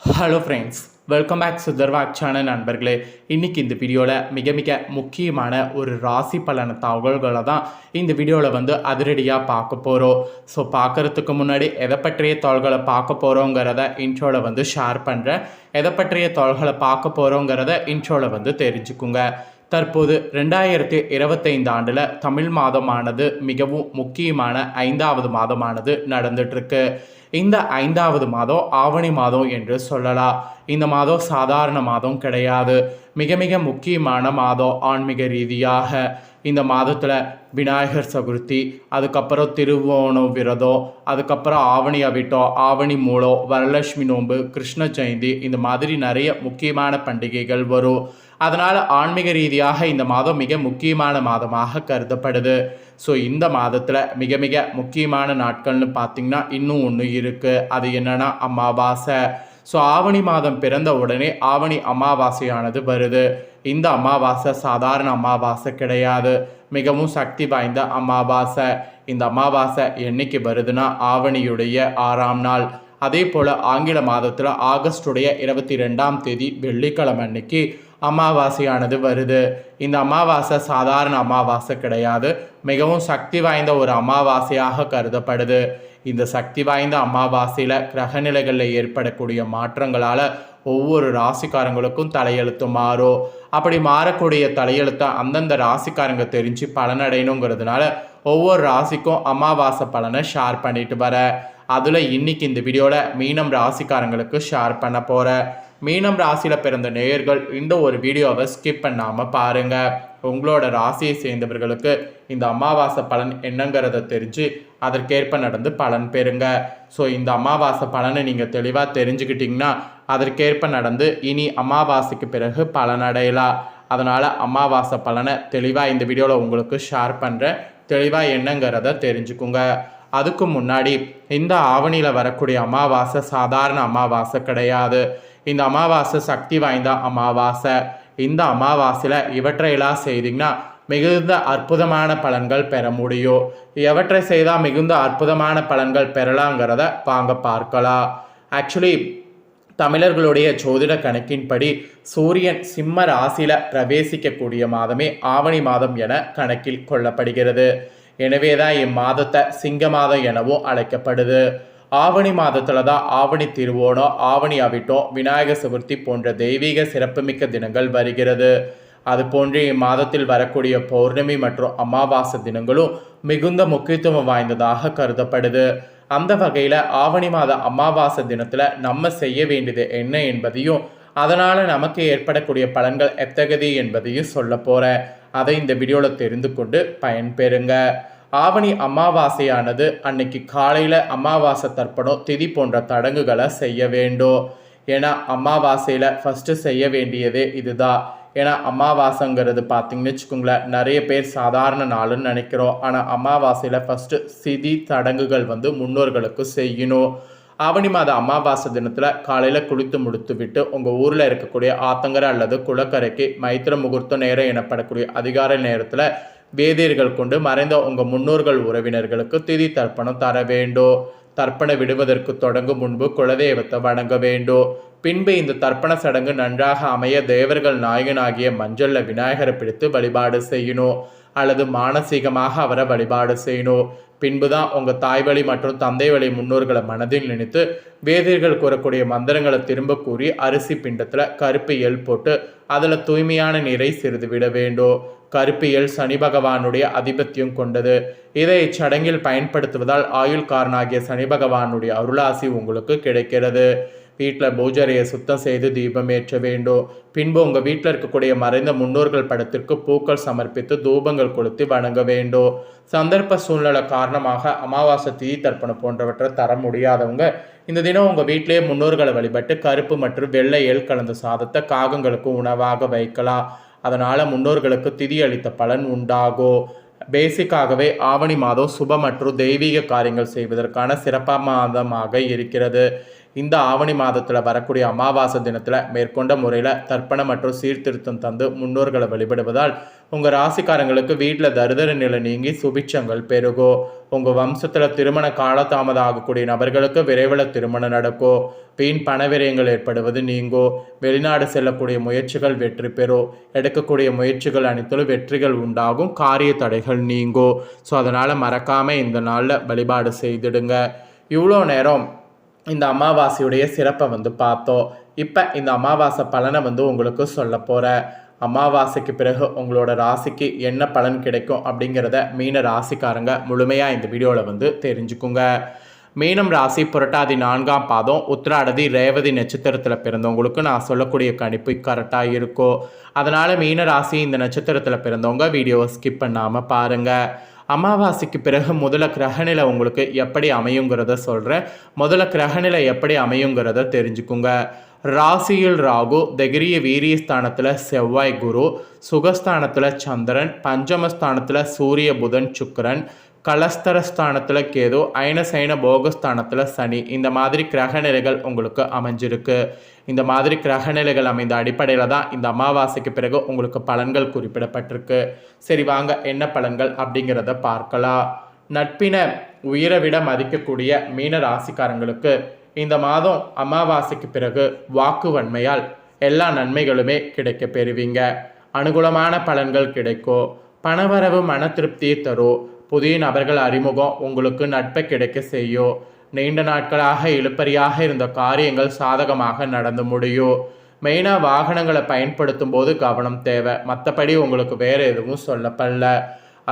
Hello friends, welcome back சுதர்வாக் channel நண்பர்களே. இன்றைக்கி இந்த வீடியோவில் மிக மிக முக்கியமான ஒரு ராசி பலன தகவல்களை தான் இந்த வீடியோவில் அதிரடியாக பார்க்க போகிறோம். ஸோ பார்க்குறதுக்கு முன்னாடி எதை பற்றிய தகவல்களை பார்க்க போகிறோங்கிறத இன்ட்ரோவில் ஷேர் பண்ணுறேன். எதை பற்றிய தகவல்களை பார்க்க போகிறோங்கிறத இன்ட்ரோவில் தெரிஞ்சுக்குங்க. தற்போது 2025 ஆண்டில் தமிழ் மாதமானது மிகவும் முக்கியமான 5வது மாதமானது நடந்துட்டுருக்கு. இந்த 5வது மாதம் ஆவணி மாதம் என்று சொல்லலாம். இந்த மாதம் சாதாரண மாதம் கிடையாது, மிக மிக முக்கியமான மாதம் ஆன்மீக ரீதியாக. இந்த மாதத்தில் விநாயகர் சதுர்த்தி, அதுக்கப்புறம் திருவோணம் விரதம், அதுக்கப்புறம் ஆவணி அவிட்டம், ஆவணி மூலம், வரலட்சுமி நோன்பு, கிருஷ்ண ஜெயந்தி, இந்த மாதிரி நிறைய முக்கியமான பண்டிகைகள் வரும். அதனால் ஆன்மீக ரீதியாக இந்த மாதம் மிக முக்கியமான மாதமாக கருதப்படுது. ஸோ இந்த மாதத்தில் மிக மிக முக்கியமான நாட்கள்னு பார்த்திங்கன்னா இன்னும் ஒன்று இருக்குது. அது என்னென்னா அமாவாசை. ஸோ ஆவணி மாதம் பிறந்த உடனே ஆவணி அமாவாசையானது வருது. இந்த அமாவாசை சாதாரண அமாவாசை கிடையாது, மிகவும் சக்தி வாய்ந்த அமாவாசை. இந்த அமாவாசை என்னைக்கு வருதுன்னா ஆவணியுடைய 6ஆம் நாள். அதே போல் ஆங்கில மாதத்தில் ஆகஸ்டுடைய 22ஆம் தேதி வெள்ளிக்கிழமை அன்னைக்கு அமாவாசையானது வருது. இந்த அமாவாசை சாதாரண அமாவாசை கிடையாது, மிகவும் சக்தி வாய்ந்த ஒரு அமாவாசையாக கருதப்படுது. இந்த சக்தி வாய்ந்த அமாவாசையில் கிரகநிலைகளில் ஏற்படக்கூடிய மாற்றங்களால் ஒவ்வொரு ராசிக்காரங்களுக்கும் தலையெழுத்து மாறும். அப்படி மாறக்கூடிய தலையெழுத்தை அந்தந்த ராசிக்காரங்க தெரிஞ்சு பலனடையணுங்கிறதுனால ஒவ்வொரு ராசிக்கும் அமாவாசை பலனை ஷேர் பண்ணிட்டு வர. அதில் இன்றைக்கி இந்த வீடியோவில் மீனம் ராசிக்காரங்களுக்கு ஷேர் பண்ண போகிறேன். மீனம் ராசியில் பிறந்த நேயர்கள் இந்த ஒரு வீடியோவை ஸ்கிப் பண்ணாமல் பாருங்கள். உங்களோட ராசியை சேர்ந்தவர்களுக்கு இந்த அமாவாசை பலன் என்னங்கிறத தெரிஞ்சு அதற்கேற்ப நடந்து பலன் பெறுங்க. ஸோ இந்த அமாவாசை பலனை நீங்கள் தெளிவாக தெரிஞ்சுக்கிட்டிங்கன்னா அதற்கேற்ப நடந்து இனி அமாவாசைக்கு பிறகு பலனடையலாம். அதனால் அமாவாசை பலனை தெளிவாக இந்த வீடியோவில் உங்களுக்கு ஷேர் பண்ணுறேன். தெளிவாக என்னங்கிறத தெரிஞ்சுக்குங்க. அதுக்கு முன்னாடி இந்த ஆவணியில் வரக்கூடிய அமாவாசை சாதாரண அமாவாசை கிடையாது. இந்த அமாவாசை சக்தி வாய்ந்த அமாவாசை. இந்த அமாவாசையில் இவற்றையெல்லாம் செய்திங்கன்னா மிகுந்த அற்புதமான பலன்கள் பெற முடியும். எவற்றை செய்தால் மிகுந்த அற்புதமான பலன்கள் பெறலாங்கிறத வாங்க பார்க்கலாம். ஆக்சுவலி தமிழர்களுடைய ஜோதிட கணக்கின்படி சூரியன் சிம்ம ராசியில் பிரவேசிக்கக்கூடிய மாதமே ஆவணி மாதம் என கணக்கில் கொள்ளப்படுகிறது. எனவே தான் இம்மாதத்தை சிங்க மாதம் எனவும் அழைக்கப்படுது. ஆவணி மாதத்தில் தான் ஆவணி திருவோணம், ஆவணி அவிட்டம், விநாயகர் சதுர்த்தி போன்ற தெய்வீக சிறப்புமிக்க தினங்கள் வருகிறது. அதுபோன்று இம்மாதத்தில் வரக்கூடிய பௌர்ணமி மற்றும் அமாவாசை தினங்களும் மிகுந்த முக்கியத்துவம் வாய்ந்ததாக கருதப்படுது. அந்த வகையில் ஆவணி மாத அமாவாசை தினத்தில் நம்ம செய்ய வேண்டியது என்ன என்பதையும் அதனால் நமக்கு ஏற்படக்கூடிய பலன்கள் எத்தகையது என்பதையும் சொல்ல போகிறேன். அதை இந்த வீடியோவில் தெரிந்து கொண்டு பயன்பெறுங்க. ஆவணி அமாவாசையானது அன்னைக்கு காலையில் அமாவாசை தர்ப்பணம், திதி போன்ற தடங்குகளை செய்ய வேண்டும். ஏன்னா அமாவாசையில் ஃபஸ்ட்டு செய்ய வேண்டியதே இதுதான். ஏன்னா அமாவாசைங்கிறது பார்த்திங்கன்னு வச்சுக்கோங்களேன், நிறைய பேர் சாதாரண நாளுன்னு நினைக்கிறோம். ஆனால் அமாவாசையில் ஃபஸ்ட்டு திதி தடங்குகள் முன்னோர்களுக்கு செய்யணும். ஆவணி மாத அமாவாசை தினத்தில் காலையில் குளித்து முடித்து விட்டு உங்கள் ஊரில் இருக்கக்கூடிய ஆத்தங்கரை அல்லது குளக்கரைக்கு மைத்திர முகூர்த்த நேரம் எனப்படக்கூடிய அதிகார நேரத்தில் வேதியர்கள் கொண்டு மறைந்த உங்கள் முன்னோர்கள் உறவினர்களுக்கு திதி தர்ப்பணம் தர வேண்டும். தர்ப்பணம் விடுவதற்கு தொடங்கும் முன்பு குலதெய்வத்தை வணங்க வேண்டும். பின்பு இந்த தர்ப்பண சடங்கு நன்றாக அமைய தேவர்கள் நாயகனாகிய மஞ்சளில் விநாயகரை பிடித்து வழிபாடு செய்யணும் அல்லது மானசீகமாக அவரை வழிபாடு செய்யணும். பின்புதான் உங்கள் தாய் வழி மற்றும் தந்தை வழி முன்னோர்களை மனதில் நினைத்து வேதியர்கள் கூறக்கூடிய மந்திரங்களை திரும்ப கூறி அரிசி பிண்டத்தில் கருப்பு எல் போட்டு அதில் தூய்மையான நீரை சிறிது விட வேண்டும். கருப்பு எல் சனி பகவானுடைய ஆதிபத்தியம் கொண்டது. இதை இச்சடங்கில் பயன்படுத்துவதால் ஆயுள்காரனாகிய சனி பகவானுடைய அருளாசி உங்களுக்கு கிடைக்கிறது. வீட்டில் பூஜரையை சுத்தம் செய்து தீபம் ஏற்ற வேண்டும். பின்பு உங்கள் வீட்டில் இருக்கக்கூடிய மறைந்த முன்னோர்கள் படத்திற்கு பூக்கள் சமர்ப்பித்து தூபங்கள் கொளுத்தி வணங்க வேண்டும். சந்தர்ப்ப சூழ்நிலை காரணமாக அமாவாசை திதி தர்ப்பணம் போன்றவற்றை தர முடியாதவங்க இந்த தினம் உங்கள் வீட்டிலேயே முன்னோர்களை வழிபட்டு கருப்பு மற்றும் வெள்ளை எல் கலந்த சாதத்தை காகங்களுக்கு உணவாக வைக்கலாம். அதனால் முன்னோர்களுக்கு திதி அளித்த பலன் உண்டாகும். பேசிக்காகவே ஆவணி மாதம் சுப மற்றும் தெய்வீக காரியங்கள் செய்வதற்கான சிறப்பான மாதமாக இருக்கிறது. இந்த ஆவணி மாதத்தில் வரக்கூடிய அமாவாசை தினத்தில் மேற்கொண்ட முறையில் தர்ப்பணம் மற்றும் சீர்திருத்தம் தந்து முன்னோர்களை வழிபடுவதால் உங்கள் ராசிக்காரங்களுக்கு வீட்டில் தரிதர நிலை நீங்கி சுபிட்சங்கள் பெருகும். உங்கள் வம்சத்தில் திருமண காலதாமதம் ஆகக்கூடிய நபர்களுக்கு விரைவில் திருமணம் நடக்கும். வீண் பண விரயங்கள் ஏற்படுவது நீங்கும். வெளிநாடு செல்லக்கூடிய முயற்சிகள் வெற்றி பெறும். எடுக்கக்கூடிய முயற்சிகள் அனைத்திலும் வெற்றிகள் உண்டாகும். காரிய தடைகள் நீங்கும். ஸோ அதனால் மறக்காமல் இந்த நாளில் வழிபாடு செய்திடுங்க. இவ்வளோ நேரம் இந்த அமாவாசையுடைய சிறப்பை பார்த்தோம். இப்போ இந்த அமாவாசை பலனை உங்களுக்கு சொல்ல போகிறேன். அமாவாசைக்கு பிறகு உங்களோட ராசிக்கு என்ன பலன் கிடைக்கும் அப்படிங்கிறத மீன ராசிக்காரங்க முழுமையாக இந்த வீடியோவில் தெரிஞ்சுக்குங்க. மீனம் ராசி புரட்டாதி 4ஆம் பாதம் உத்திராடதி ரேவதி நட்சத்திரத்தில் பிறந்தவங்களுக்கு நான் சொல்லக்கூடிய கணிப்பு கரெக்டாக இருக்கும். அதனால் மீன ராசி இந்த நட்சத்திரத்தில் பிறந்தவங்க வீடியோவை ஸ்கிப் பண்ணாமல் பாருங்கள். அமாவாசைக்கு பிறகு முதல்ல கிரகநிலை உங்களுக்கு எப்படி அமையுங்கிறத சொல்கிறேன். முதல்ல கிரகநிலை எப்படி அமையுங்கிறத தெரிஞ்சுக்குங்க. ராசியில் ராகு, தைரிய வீரிய ஸ்தானத்தில் செவ்வாய் குரு, சுகஸ்தானத்தில் சந்திரன், பஞ்சமஸ்தானத்தில் சூரிய புதன் சுக்கிரன், கலஸ்தரஸ்தானத்தில் கேது, ஐனசைன போகஸ்தானத்தில் சனி. இந்த மாதிரி கிரகநிலைகள் உங்களுக்கு அமைஞ்சிருக்கு. இந்த மாதிரி கிரகநிலைகள் அமைந்த அடிப்படையில் தான் இந்த அமாவாசைக்கு பிறகு உங்களுக்கு பலன்கள் குறிப்பிடப்பட்டிருக்கு. சரி வாங்க, என்ன பலன்கள் அப்படிங்கிறத பார்க்கலாம். நட்பினை உயிரை விட மதிக்கக்கூடிய மீன ராசிக்காரங்களுக்கு இந்த மாதம் அமாவாசைக்கு பிறகு வாக்குவன்மையால் எல்லா நன்மைகளுமே கிடைக்க பெறுவீங்க. அனுகூலமான பலன்கள் கிடைக்கும். பணவரவு மன திருப்தியை தரும். புதிய நபர்கள் அறிமுகம் உங்களுக்கு நட்பை கிடைக்க செய்யும். நீண்ட நாட்களாக இழுப்பறியாக இருந்த காரியங்கள் சாதகமாக நடந்து முடியும். மெயினாக வாகனங்களை பயன்படுத்தும் போது கவனம் தேவை. மற்றபடி உங்களுக்கு வேறு எதுவும் சொல்லப்படல.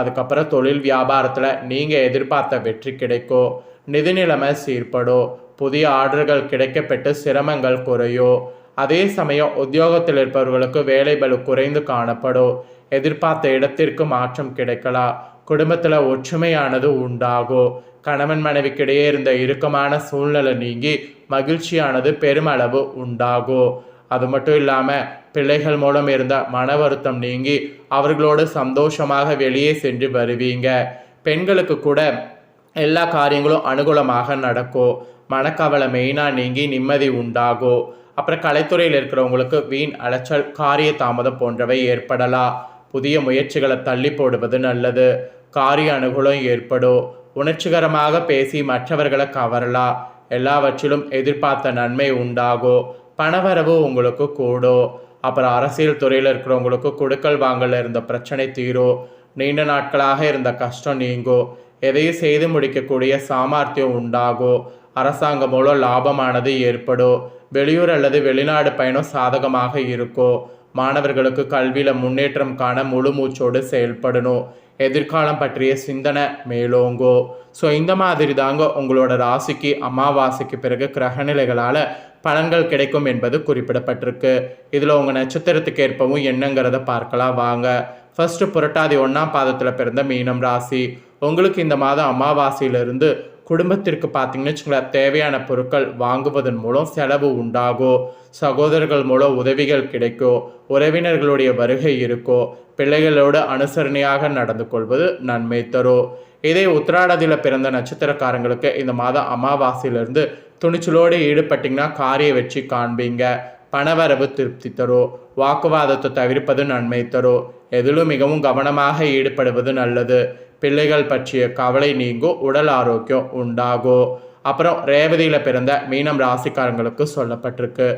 அதுக்கப்புறம் தொழில் வியாபாரத்தில் நீங்கள் எதிர்பார்த்த வெற்றி கிடைக்கும். நிதி நிலைமை சீர்படும். புதிய ஆர்டர்கள் கிடைக்கப்பட்டு சிரமங்கள் குறையும். அதே சமயம் உத்தியோகத்தில் இருப்பவர்களுக்கு வேலை பளு குறைந்து காணப்படும். எதிர்பார்த்த இடத்திற்கு மாற்றம் கிடைக்கலாம். குடும்பத்தில் ஒற்றுமையானது உண்டாகும். கணவன் மனைவிக்கிடையே இருந்த இறுக்கமான சூழ்நிலை நீங்கி மகிழ்ச்சியானது பெருமளவு உண்டாகும். அது மட்டும் இல்லாமல் பிள்ளைகள் மூலம் இருந்த மன வருத்தம் நீங்கி அவர்களோடு சந்தோஷமாக வெளியே சென்று வருவீங்க. பெண்களுக்கு கூட எல்லா காரியங்களும் அனுகூலமாக நடக்கும். மனக்கவலை மெயினாக நீங்கி நிம்மதி உண்டாகும். அப்புறம் கலைத்துறையில் இருக்கிறவங்களுக்கு வீண் அலைச்சல், காரிய தாமதம் போன்றவை ஏற்படலாம். புதிய முயற்சிகளை தள்ளி போடுவது நல்லது. காரிய அனுகூலம் ஏற்படும். உணர்ச்சிகரமாக பேசி மற்றவர்களை கவரலாம். எல்லாவற்றிலும் எதிர்பார்த்த நன்மை உண்டாகும். பணவரவு உங்களுக்கு கூடும். அப்புறம் அரசியல் துறையில் இருக்கிறவங்களுக்கு கொடுக்கல் வாங்கல இருந்த பிரச்சனை தீரும். நீண்ட நாட்களாக இருந்த கஷ்டம் நீங்கும். எதையும் செய்து முடிக்கக்கூடிய சாமர்த்தியம் உண்டாகும். அரசாங்கம் மூலம் லாபமானது ஏற்படும். வெளியூர் அல்லது வெளிநாடு பயணம் சாதகமாக இருக்கும். மாணவர்களுக்கு கல்வியில் முன்னேற்றம் காண முழு மூச்சோடு செயல்படணும். எதிர்காலம் பற்றிய சிந்தனை மேலோங்கோ. ஸோ இந்த மாதிரி தாங்க உங்களோட ராசிக்கு அமாவாசைக்கு பிறகு கிரகநிலைகளால் பலன்கள் கிடைக்கும் என்பது குறிப்பிடப்பட்டிருக்கு. இதில் உங்கள் நட்சத்திரத்துக்கு ஏற்பவும் என்னங்கிறத பார்க்கலாம் வாங்க. ஃபர்ஸ்ட் புரட்டாதி 1ஆம் பாதத்தில் பிறந்த மீனம் ராசி. உங்களுக்கு இந்த மாதம் அமாவாசையிலிருந்து குடும்பத்திற்கு பார்த்தீங்கன்னு வச்சுங்களேன், தேவையான பொருட்கள் வாங்குவதன் மூலம் செலவு உண்டாகும். சகோதரர்கள் மூலம் உதவிகள் கிடைக்கும். உறவினர்களுடைய வருகை இருக்கும். பிள்ளைகளோடு அனுசரணையாக நடந்து கொள்வது நன்மை தரும். இதே உத்திராடதியில் பிறந்த நட்சத்திரக்காரங்களுக்கு இந்த மாதம் அமாவாசையிலிருந்து துணிச்சலோடு ஈடுபட்டிங்கன்னா காரிய வெற்றி காண்பீங்க. பணவரவு திருப்தி தரும். வாக்குவாதத்தை தவிர்ப்பது நன்மை தரும். எதிலும் மிகவும் கவனமாக ஈடுபடுவது நல்லது. பிள்ளைகள் பற்றிய கவலை நீங்கும். உடல் ஆரோக்கியம் உண்டாகும். அப்புறம் ரேவதியில் பிறந்த மீனம் ராசிக்காரங்களுக்கு சொல்லப்பட்டிருக்கு.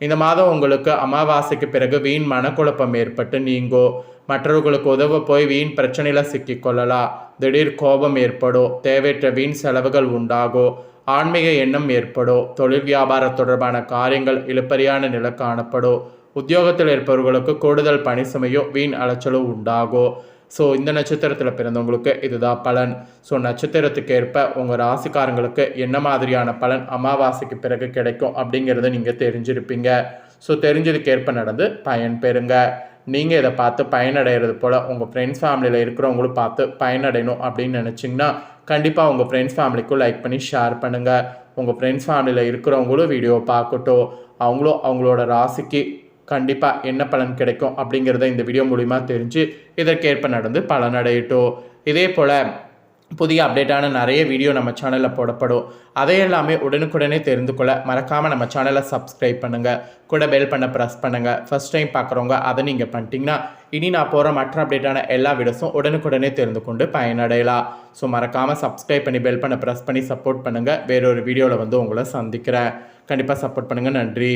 இந்த மாதம் உங்களுக்கு அமாவாசைக்கு பிறகு வீண் மனக்குழப்பம் ஏற்பட்டு நீங்கும். மற்றவர்களுக்கு உதவ போய் வீண் பிரச்சனையில் சிக்கிக்கொள்ளலாம். திடீர் கோபம் ஏற்படும். தேவையற்ற வீண் செலவுகள் உண்டாகும். ஆன்மீக எண்ணம் ஏற்படும். தொழில் வியாபார தொடர்பான காரியங்கள் இழுப்பறியான நிலை காணப்படும். உத்தியோகத்தில் இருப்பவர்களுக்கு கூடுதல் பணி சுமையும் வீண் அலைச்சலும் உண்டாகும். ஸோ இந்த நட்சத்திரத்தில் பிறந்தவங்களுக்கு இதுதான் பலன். ஸோ நட்சத்திரத்துக்கு ஏற்ப உங்கள் ராசிக்காரங்களுக்கு என்ன மாதிரியான பலன் அமாவாசைக்கு பிறகு கிடைக்கும் அப்படிங்கிறத நீங்கள் தெரிஞ்சிருப்பீங்க. ஸோ தெரிஞ்சதுக்கேற்ப நடந்து பயன் பெறுங்க. நீங்கள் இதை பார்த்து பயனடைகிறது போல் உங்கள் ஃப்ரெண்ட்ஸ் ஃபேமிலியில் இருக்கிறவங்களும் பார்த்து பயனடையணும் அப்படின்னு நினச்சிங்கன்னா கண்டிப்பாக உங்கள் ஃப்ரெண்ட்ஸ் ஃபேமிலிக்கும் லைக் பண்ணி ஷேர் பண்ணுங்கள். உங்கள் ஃப்ரெண்ட்ஸ் ஃபேமிலியில் இருக்கிறவங்களும் வீடியோ பார்க்கட்டும். அவங்களும் அவங்களோட ராசிக்கு கண்டிப்பாக என்ன பலன் கிடைக்கும் அப்படிங்கிறத இந்த வீடியோ மூலிமா தெரிஞ்சு இதற்கேற்ப நடந்து பலனடையட்டும். இதே போல் புதிய அப்டேட்டான நிறைய வீடியோ நம்ம சேனலில் போடப்படும். அதையெல்லாமே உடனுக்குடனே தெரிந்து கொள்ள மறக்காமல் நம்ம சேனலை சப்ஸ்கிரைப் பண்ணுங்கள். கூட பெல் பண்ண ப்ரெஸ் பண்ணுங்கள். ஃபஸ்ட் டைம் பார்க்குறவங்க அதை நீங்கள் பண்ணிட்டீங்கன்னா இனி நான் போகிற மற்ற அப்டேட்டான எல்லா வீடியோஸும் உடனுக்குடனே தெரிந்து கொண்டு பயனடையலாம். ஸோ மறக்காமல் சப்ஸ்கிரைப் பண்ணி பெல் பண்ண ப்ரெஸ் பண்ணி சப்போர்ட் பண்ணுங்கள். வேறொரு வீடியோவில் வந்து உங்களை சந்திக்கிறேன். கண்டிப்பாக சப்போர்ட் பண்ணுங்கள். நன்றி.